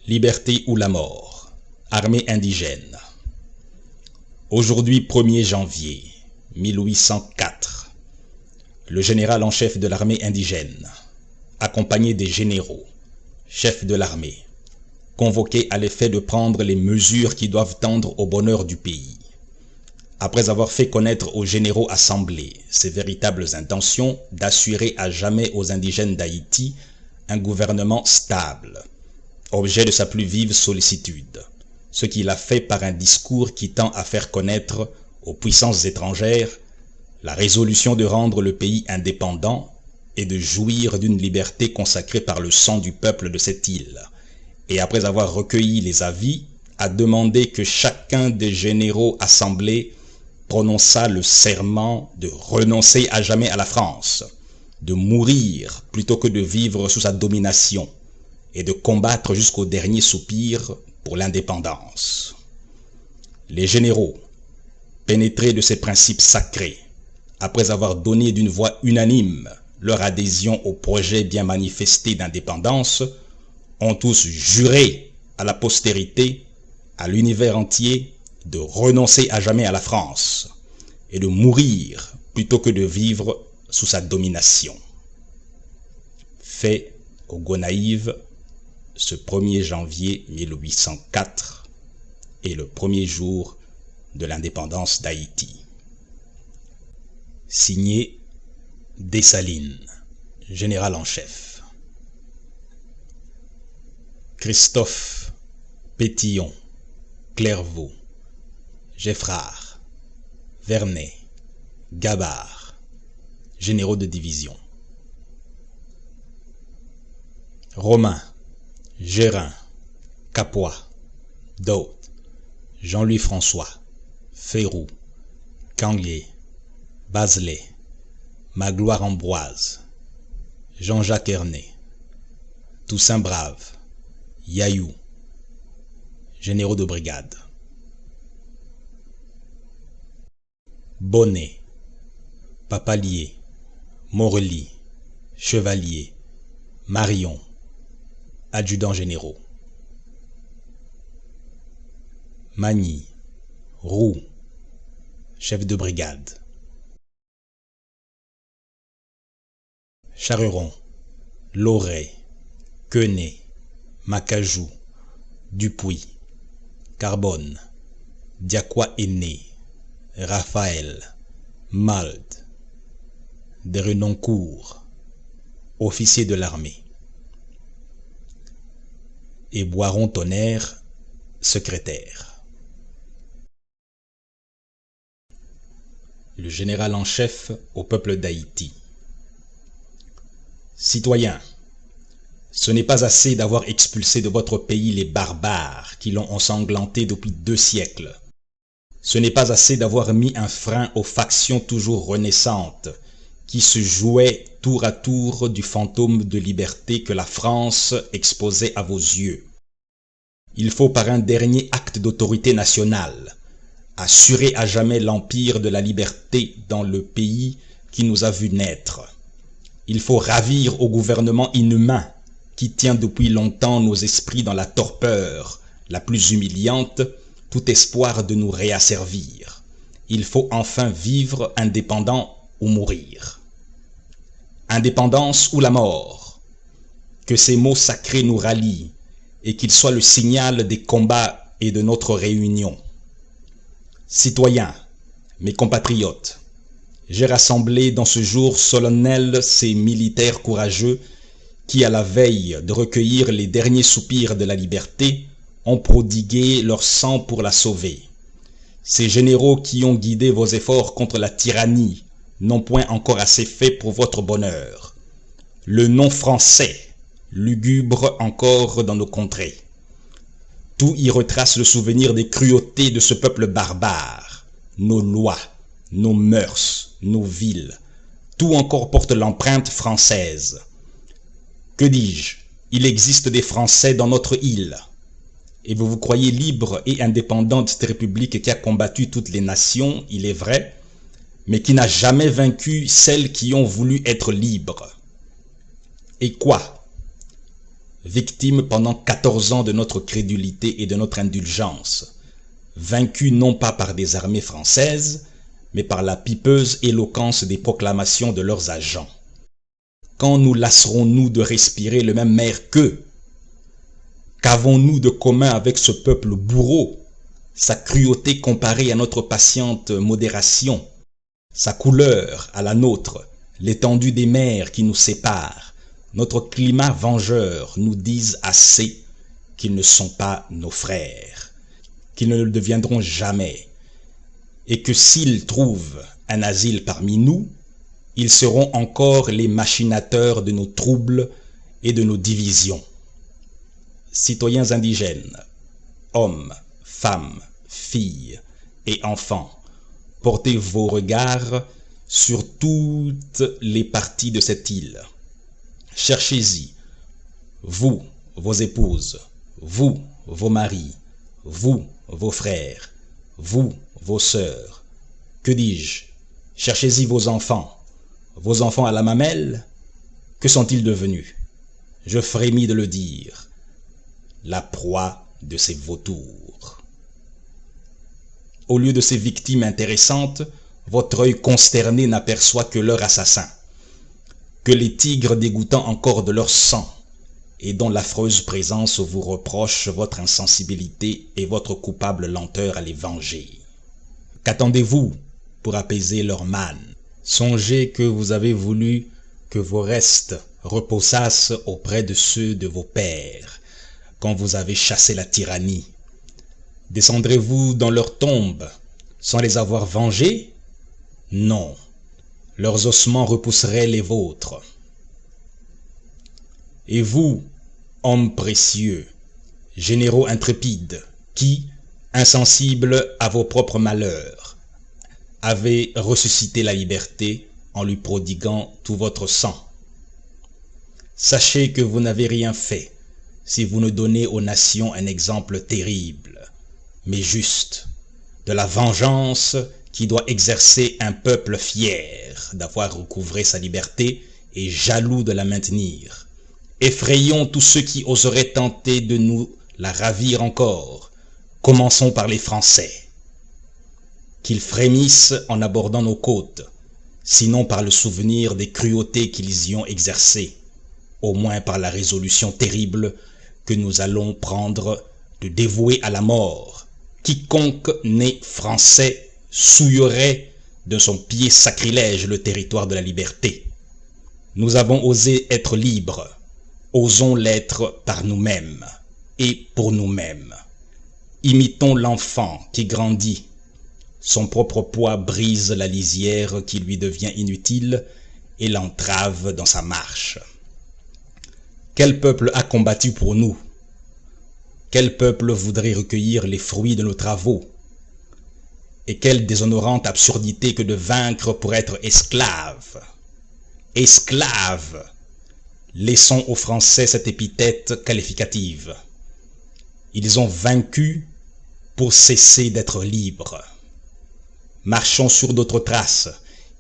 Liberté ou la mort. Armée indigène. Aujourd'hui 1er janvier 1804, le général en chef de l'armée indigène, accompagné des généraux, chefs de l'armée, convoqués à l'effet de prendre les mesures qui doivent tendre au bonheur du pays. Après avoir fait connaître aux généraux assemblés ses véritables intentions d'assurer à jamais aux indigènes d'Haïti un gouvernement stable, objet de sa plus vive sollicitude, ce qu'il a fait par un discours qui tend à faire connaître aux puissances étrangères la résolution de rendre le pays indépendant et de jouir d'une liberté consacrée par le sang du peuple de cette île, et après avoir recueilli les avis, a demandé que chacun des généraux assemblés prononçât le serment de renoncer à jamais à la France, de mourir plutôt que de vivre sous sa domination, et de combattre jusqu'au dernier soupir pour l'indépendance. Les généraux, pénétrés de ces principes sacrés, après avoir donné d'une voix unanime leur adhésion au projet bien manifesté d'indépendance, ont tous juré à la postérité, à l'univers entier, de renoncer à jamais à la France et de mourir plutôt que de vivre sous sa domination. Fait au Gonaïves ce 1er janvier 1804 et le premier jour de l'indépendance d'Haïti. Signé Dessalines, général en chef. Christophe Pétillon, Clairvaux, Geffrard, Vernet, Gabard, généraux de division. Romain, Gérin, Capois, Daut, Jean-Louis François, Féroux, Canglier, Bazelet, Magloire Ambroise, Jean-Jacques Ernest, Toussaint Brave, Yaillou, généraux de brigade. Bonnet, Papalier, Morely, Chevalier, Marion, adjudants généraux. Magny, Roux, chef de brigade. Charreron, Loret, Quenet, Macajou, Dupuis, Carbone, Diaqua Aîné, Raphaël, Malte, de Renoncourt, officier de l'armée, et Boiron-Tonnerre, secrétaire. Le général en chef au peuple d'Haïti. Citoyens, ce n'est pas assez d'avoir expulsé de votre pays les barbares qui l'ont ensanglanté depuis 2 siècles. Ce n'est pas assez d'avoir mis un frein aux factions toujours renaissantes qui se jouaient tour à tour du fantôme de liberté que la France exposait à vos yeux. Il faut par un dernier acte d'autorité nationale assurer à jamais l'empire de la liberté dans le pays qui nous a vus naître. Il faut ravir au gouvernement inhumain qui tient depuis longtemps nos esprits dans la torpeur la plus humiliante tout espoir de nous réasservir. Il faut enfin vivre indépendant ou mourir. Indépendance ou la mort. Que ces mots sacrés nous rallient et qu'ils soient le signal des combats et de notre réunion. Citoyens, mes compatriotes, j'ai rassemblé dans ce jour solennel ces militaires courageux qui, à la veille de recueillir les derniers soupirs de la liberté, ont prodigué leur sang pour la sauver. Ces généraux qui ont guidé vos efforts contre la tyrannie n'ont point encore assez fait pour votre bonheur. Le nom français, lugubre encore dans nos contrées. Tout y retrace le souvenir des cruautés de ce peuple barbare, nos lois, nos mœurs, nos villes. Tout encore porte l'empreinte française. Que dis-je? Il existe des Français dans notre île. Et vous vous croyez libre et indépendant de cette république qui a combattu toutes les nations, il est vrai, mais qui n'a jamais vaincu celles qui ont voulu être libres. Et quoi? victimes pendant 14 ans de notre crédulité et de notre indulgence, vaincus non pas par des armées françaises, mais par la pipeuse éloquence des proclamations de leurs agents. Quand nous lasserons-nous de respirer le même air qu'eux? Qu'avons-nous de commun avec ce peuple bourreau, sa cruauté comparée à notre patiente modération, sa couleur à la nôtre, l'étendue des mers qui nous séparent, notre climat vengeur nous disent assez qu'ils ne sont pas nos frères, qu'ils ne le deviendront jamais, et que s'ils trouvent un asile parmi nous, ils seront encore les machinateurs de nos troubles et de nos divisions. Citoyens indigènes, hommes, femmes, filles et enfants, portez vos regards sur toutes les parties de cette île. Cherchez-y, vous, vos épouses, vous, vos maris, vous, vos frères, vous, vos sœurs. Que dis-je? Cherchez-y vos enfants à la mamelle. Que sont-ils devenus? Je frémis de le dire. La proie de ces vautours. Au lieu de ces victimes intéressantes, votre œil consterné n'aperçoit que leur assassin, que les tigres dégoûtant encore de leur sang, et dont l'affreuse présence vous reproche votre insensibilité et votre coupable lenteur à les venger. Qu'attendez-vous pour apaiser leur manne? Songez que vous avez voulu que vos restes reposassent auprès de ceux de vos pères, quand vous avez chassé la tyrannie. Descendrez-vous dans leur tombe sans les avoir vengés? Non, leurs ossements repousseraient les vôtres. Et vous, hommes précieux, généraux intrépides, qui, insensibles à vos propres malheurs, avez ressuscité la liberté en lui prodiguant tout votre sang. Sachez que vous n'avez rien fait si vous ne donnez aux nations un exemple terrible, mais juste, de la vengeance qui doit exercer un peuple fier d'avoir recouvré sa liberté et jaloux de la maintenir. Effrayons tous ceux qui oseraient tenter de nous la ravir encore. Commençons par les Français. Qu'ils frémissent en abordant nos côtes, sinon par le souvenir des cruautés qu'ils y ont exercées, au moins par la résolution terrible que nous allons prendre de dévouer à la mort quiconque né français souillerait de son pied sacrilège le territoire de la liberté. Nous avons osé être libres, osons l'être par nous-mêmes et pour nous-mêmes. Imitons l'enfant qui grandit. Son propre poids brise la lisière qui lui devient inutile et l'entrave dans sa marche. Quel peuple a combattu pour nous? Quel peuple voudrait recueillir les fruits de nos travaux? Et quelle déshonorante absurdité que de vaincre pour être esclave! Esclave! Laissons aux Français cette épithète qualificative. Ils ont vaincu pour cesser d'être libres. Marchons sur d'autres traces,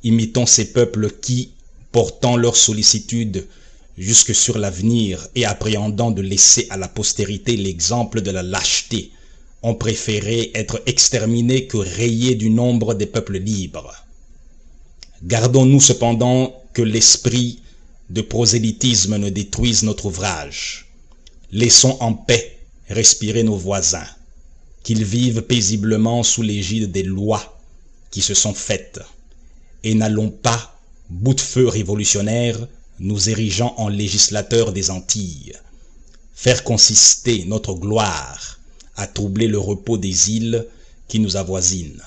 imitons ces peuples qui, portant leur sollicitude jusque sur l'avenir et appréhendant de laisser à la postérité l'exemple de la lâcheté, ont préféré être exterminés que rayés du nombre des peuples libres. Gardons-nous cependant que l'esprit de prosélytisme ne détruise notre ouvrage. Laissons en paix respirer nos voisins, qu'ils vivent paisiblement sous l'égide des lois qui se sont faites, et n'allons pas, bout de feu révolutionnaire, nous érigeant en législateurs des Antilles, faire consister notre gloire à troubler le repos des îles qui nous avoisinent.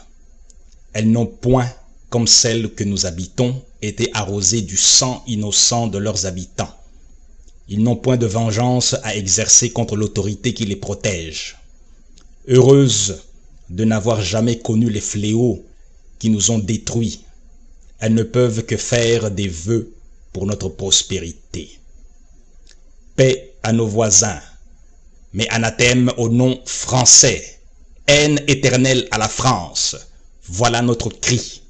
Elles n'ont point, comme celles que nous habitons, été arrosées du sang innocent de leurs habitants. Ils n'ont point de vengeance à exercer contre l'autorité qui les protège. Heureuses de n'avoir jamais connu les fléaux qui nous ont détruits, elles ne peuvent que faire des vœux pour notre prospérité. Paix à nos voisins, mais anathème au nom français, haine éternelle à la France, voilà notre cri.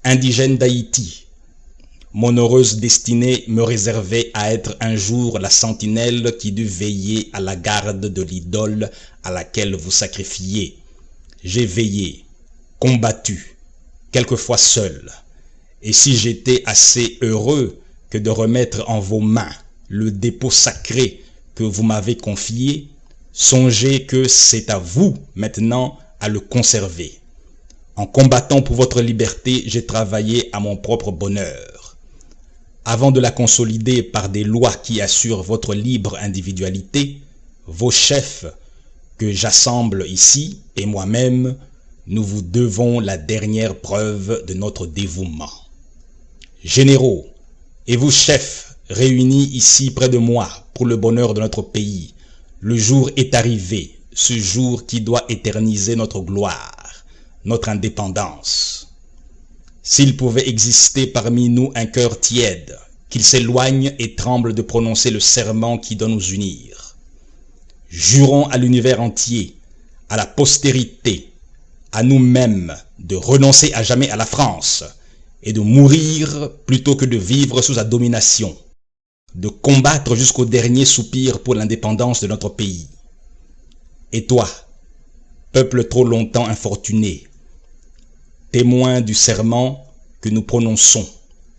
Indigènes d'Haïti, mon heureuse destinée me réservait à être un jour la sentinelle qui dut veiller à la garde de l'idole à laquelle vous sacrifiez. J'ai veillé, combattu, quelquefois seul. Et si j'étais assez heureux que de remettre en vos mains le dépôt sacré que vous m'avez confié, songez que c'est à vous maintenant à le conserver. En combattant pour votre liberté, j'ai travaillé à mon propre bonheur. Avant de la consolider par des lois qui assurent votre libre individualité, vos chefs que j'assemble ici et moi-même, nous vous devons la dernière preuve de notre dévouement. Généraux, et vous chefs réunis ici près de moi pour le bonheur de notre pays, le jour est arrivé, ce jour qui doit éterniser notre gloire, notre indépendance. S'il pouvait exister parmi nous un cœur tiède, qu'il s'éloigne et tremble de prononcer le serment qui doit nous unir. Jurons à l'univers entier, à la postérité, à nous-mêmes de renoncer à jamais à la France et de mourir plutôt que de vivre sous sa domination, de combattre jusqu'au dernier soupir pour l'indépendance de notre pays. Et toi, peuple trop longtemps infortuné, témoin du serment que nous prononçons,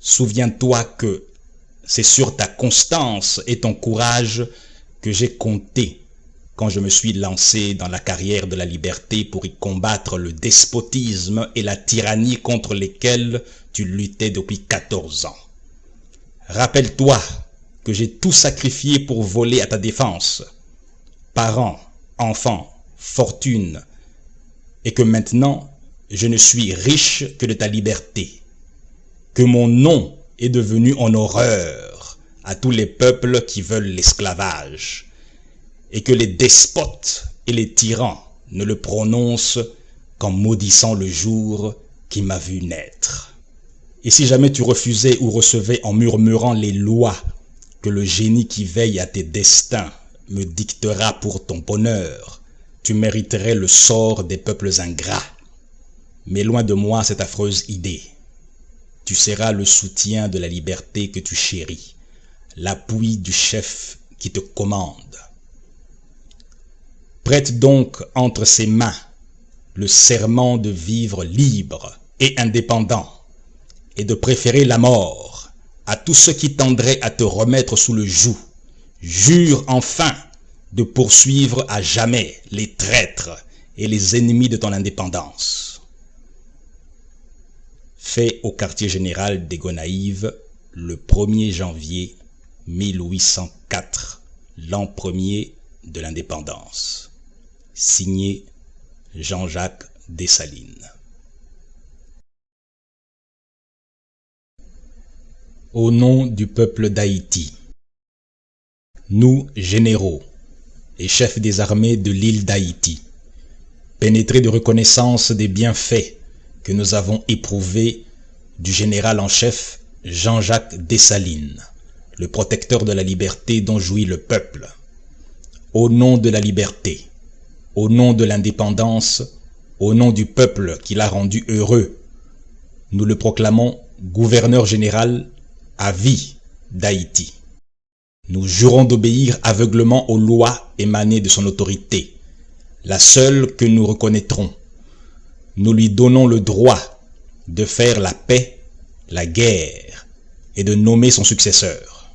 souviens-toi que c'est sur ta constance et ton courage que j'ai compté quand je me suis lancé dans la carrière de la liberté pour y combattre le despotisme et la tyrannie contre lesquels tu luttais depuis 14 ans. Rappelle-toi que j'ai tout sacrifié pour voler à ta défense, parents, enfants, fortune, et que maintenant je ne suis riche que de ta liberté, que mon nom est devenu en horreur à tous les peuples qui veulent l'esclavage, et que les despotes et les tyrans ne le prononcent qu'en maudissant le jour qui m'a vu naître. Et si jamais tu refusais ou recevais en murmurant les lois que le génie qui veille à tes destins me dictera pour ton bonheur, tu mériterais le sort des peuples ingrats. Mais loin de moi cette affreuse idée. Tu seras le soutien de la liberté que tu chéris, l'appui du chef qui te commande. Prête donc entre ses mains le serment de vivre libre et indépendant, et de préférer la mort à tous ceux qui tendraient à te remettre sous le joug. Jure enfin de poursuivre à jamais les traîtres et les ennemis de ton indépendance. Fait au quartier général des Gonaïves le 1er janvier 1804, l'an premier de l'indépendance. Signé Jean-Jacques Dessalines. Au nom du peuple d'Haïti, nous, généraux et chefs des armées de l'île d'Haïti, pénétrés de reconnaissance des bienfaits que nous avons éprouvés du général en chef Jean-Jacques Dessalines, le protecteur de la liberté dont jouit le peuple, au nom de la liberté, au nom de l'indépendance, au nom du peuple qui l'a rendu heureux, nous le proclamons gouverneur général à vie d'Haïti. Nous jurons d'obéir aveuglement aux lois émanées de son autorité, la seule que nous reconnaîtrons. Nous lui donnons le droit de faire la paix, la guerre et de nommer son successeur.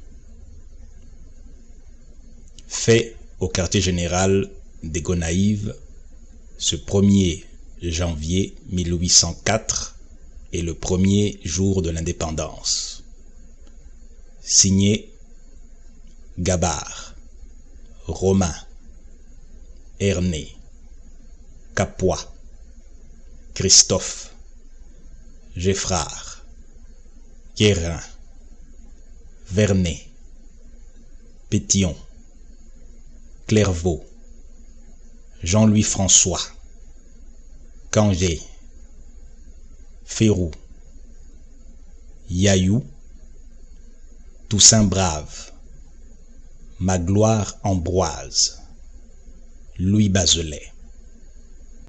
Fait au quartier général des Gonaïves ce 1er janvier 1804 et le premier jour de l'indépendance. Signé Gabard, Romain, Ernée, Capois, Christophe, Geffrard, Guérin, Vernet, Pétillon, Clairvaux, Jean-Louis François, Cangé, Férou, Yaïou, Toussaint Brave, Magloire Ambroise, Louis Bazelet.